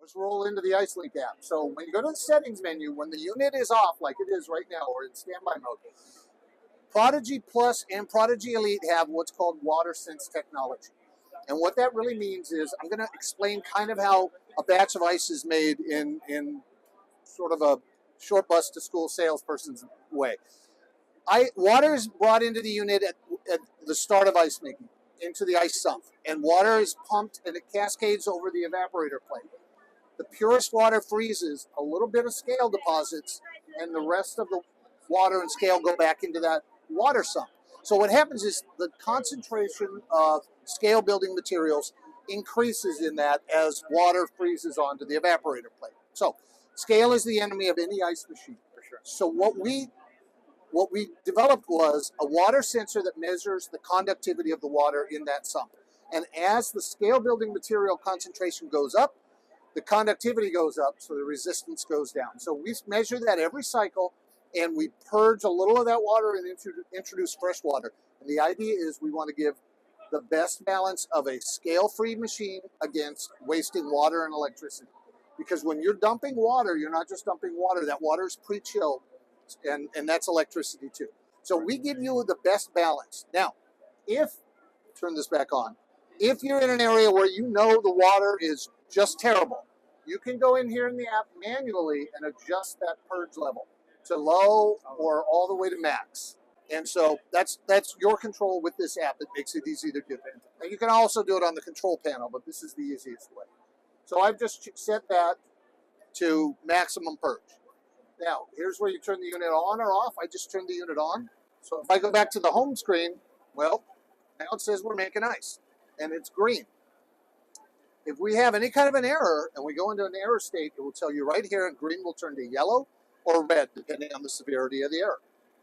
Let's roll into the ICELINQ app. So when you go to the settings menu, when the unit is off, like it is right now, or in standby mode, PRODIGY Plus and PRODIGY Elite have what's called water sense technology. And what that really means is I'm going to explain kind of how a batch of ice is made in sort of a short bus to school salesperson's way. Water is brought into the unit at the start of ice making, into the ice sump. And water is pumped and it cascades over the evaporator plate. The purest water freezes, a little bit of scale deposits, and the rest of the water and scale go back into that water sump. So what happens is the concentration of scale building materials increases in that as water freezes onto the evaporator plate. So scale is the enemy of any ice machine. For sure. So what we developed was a water sensor that measures the conductivity of the water in that sump. And as the scale building material concentration goes up, the conductivity goes up, so the resistance goes down. So we measure that every cycle, and we purge a little of that water and introduce fresh water. And the idea is we want to give the best balance of a scale-free machine against wasting water and electricity. Because when you're dumping water, you're not just dumping water. That water is pre-chilled, and that's electricity too. So we give you the best balance. Now, turn this back on, if you're in an area where you know the water is just terrible, you can go in here in the app manually and adjust that purge level to low or all the way to max. And so that's your control with this app. It makes it easy to do. And you can also do it on the control panel, but this is the easiest way. So I've just set that to maximum purge. Now, here's where you turn the unit on or off. I just turned the unit on. So if I go back to the home screen, well, now it says we're making ice, and it's green. If we have any kind of an error and we go into an error state, it will tell you right here, and green will turn to yellow or red, depending on the severity of the error.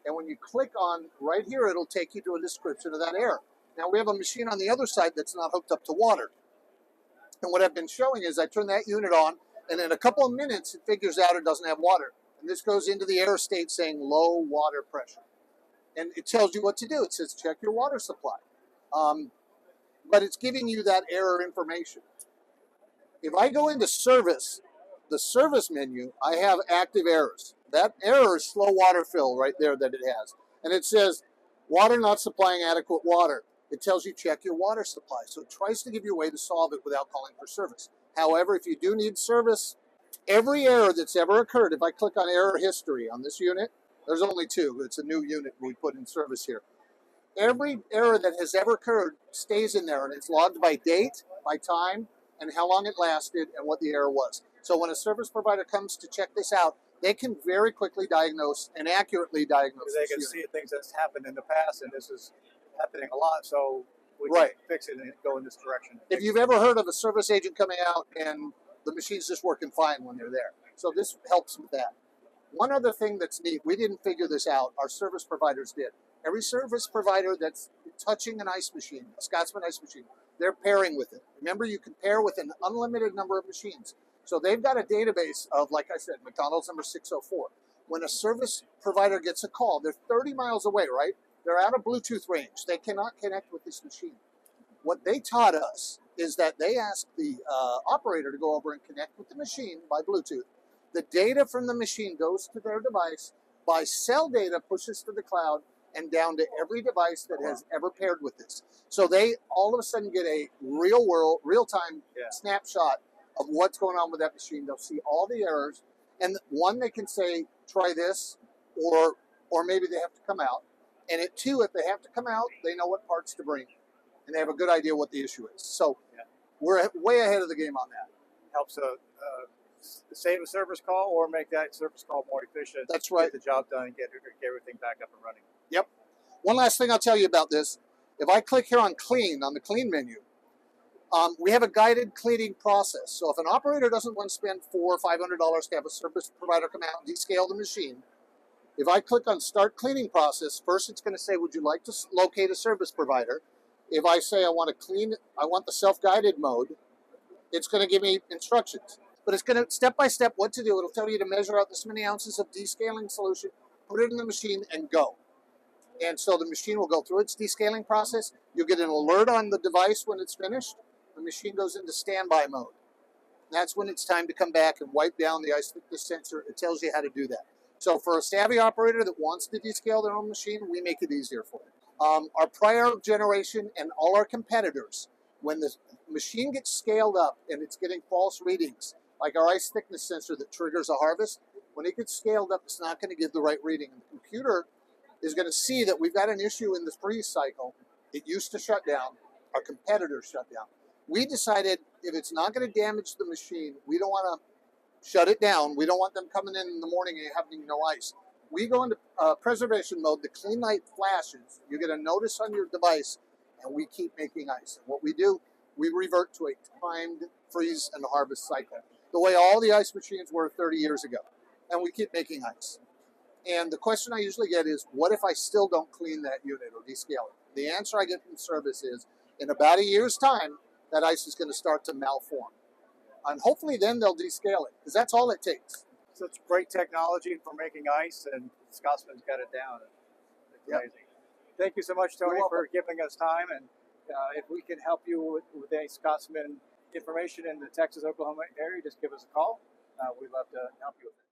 And when you click on right here, it'll take you to a description of that error. Now, we have a machine on the other side that's not hooked up to water. And what I've been showing is I turn that unit on, and in a couple of minutes, it figures out it doesn't have water. And this goes into the error state saying low water pressure. And it tells you what to do. It says check your water supply. But it's giving you that error information. If I go into service, the service menu, I have active errors. That error is slow water fill right there that it has. And it says water not supplying adequate water. It tells you check your water supply. So it tries to give you a way to solve it without calling for service. However, if you do need service, every error that's ever occurred, if I click on error history on this unit, there's only two. It's a new unit we put in service here. Every error that has ever occurred stays in there, and it's logged by date, by time, and how long it lasted, and what the error was. So when a service provider comes to check this out, they can very quickly diagnose and accurately diagnose. They can see things that's happened in the past, and this is happening a lot, so we can fix it and go in this direction. If you've ever heard of a service agent coming out and the machine's just working fine when they're there. So this helps with that. One other thing that's neat, we didn't figure this out, our service providers did. Every service provider that's touching an ice machine, a Scotsman ice machine, they're pairing with it. Remember, you can pair with an unlimited number of machines. So they've got a database of, like I said, McDonald's number 604. When a service provider gets a call, they're 30 miles away, right? They're out of Bluetooth range. They cannot connect with this machine. What they taught us is that they asked the operator to go over and connect with the machine by Bluetooth. The data from the machine goes to their device. By cell data pushes to the cloud and down to every device that has ever paired with this. So they all of a sudden get a real-time snapshot of what's going on with that machine. They'll see all the errors. And one, they can say, try this, or maybe they have to come out. And two, if they have to come out, they know what parts to bring. And they have a good idea what the issue is. So we're way ahead of the game on that. Helps save a service call or make that service call more efficient. That's right. Get the job done and get everything back up and running. Yep. One last thing I'll tell you about this. If I click here on clean, on the clean menu, we have a guided cleaning process. So if an operator doesn't want to spend $400 or $500 to have a service provider come out and descale the machine, if I click on start cleaning process, first it's going to say, would you like to locate a service provider? If I say I want to clean, I want the self-guided mode, it's going to give me instructions. But it's going to, step by step, what to do. It'll tell you to measure out this many ounces of descaling solution, put it in the machine, and go. And so the machine will go through its descaling process. You'll get an alert on the device when it's finished. The machine goes into standby mode. That's when it's time to come back and wipe down the ice thickness sensor. It tells you how to do that. So for a savvy operator that wants to descale their own machine, we make it easier for them. Our prior generation and all our competitors, when the machine gets scaled up and it's getting false readings, like our ice thickness sensor that triggers a harvest, when it gets scaled up, it's not going to give the right reading. And the computer is going to see that we've got an issue in the freeze cycle. It used to shut down. Our competitors shut down. We decided if it's not going to damage the machine, we don't want to shut it down. We don't want them coming in the morning and having no ice. We go into preservation mode. The clean light flashes. You get a notice on your device, and we keep making ice. And what we do, we revert to a timed freeze and harvest cycle, the way all the ice machines were 30 years ago. And we keep making ice. And the question I usually get is, what if I still don't clean that unit or descale it? The answer I get from service is, in about a year's time, that ice is going to start to malform. And hopefully then they'll descale it, because that's all it takes. Such great technology for making ice, and Scotsman's got it down. It's amazing. Thank you so much, Tony, for giving us time. And if we can help you with any Scotsman information in the Texas, Oklahoma area, just give us a call. We'd love to help you with it.